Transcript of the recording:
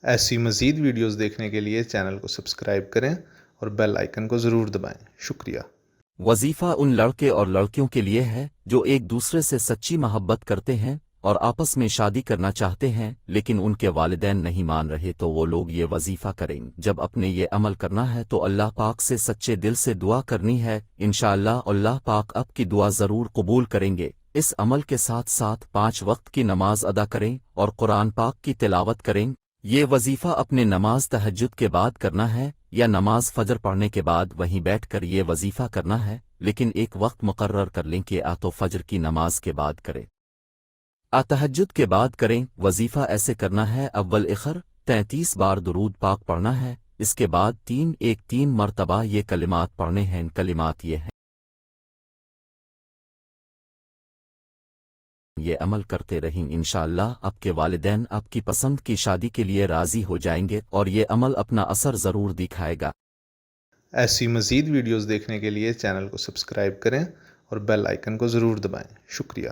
ایسی مزید ویڈیوز دیکھنے کے لیے چینل کو سبسکرائب کریں اور بیل آئیکن کو ضرور دبائیں۔ شکریہ۔ وظیفہ ان لڑکے اور لڑکیوں کے لیے ہے جو ایک دوسرے سے سچی محبت کرتے ہیں اور آپس میں شادی کرنا چاہتے ہیں لیکن ان کے والدین نہیں مان رہے، تو وہ لوگ یہ وظیفہ کریں۔ جب اپنے یہ عمل کرنا ہے تو اللہ پاک سے سچے دل سے دعا کرنی ہے، انشاءاللہ اللہ پاک آپ کی دعا ضرور قبول کریں گے۔ اس عمل کے ساتھ ساتھ 5 وقت کی نماز ادا کریں اور قرآن پاک کی تلاوت کریں۔ یہ وظیفہ اپنے نماز تہجد کے بعد کرنا ہے یا نماز فجر پڑھنے کے بعد وہیں بیٹھ کر یہ وظیفہ کرنا ہے، لیکن ایک وقت مقرر کر لیں کہ تو فجر کی نماز کے بعد کریں، تہجد کے بعد کریں۔ وظیفہ ایسے کرنا ہے: اول اخر 33 بار درود پاک پڑھنا ہے، اس کے بعد 3 مرتبہ یہ کلمات پڑھنے ہیں۔ کلمات یہ ہیں: یہ عمل کرتے رہیں، انشاءاللہ آپ کے والدین آپ کی پسند کی شادی کے لیے راضی ہو جائیں گے اور یہ عمل اپنا اثر ضرور دکھائے گا۔ ایسی مزید ویڈیوز دیکھنے کے لیے چینل کو سبسکرائب کریں اور بیل آئیکن کو ضرور دبائیں۔ شکریہ۔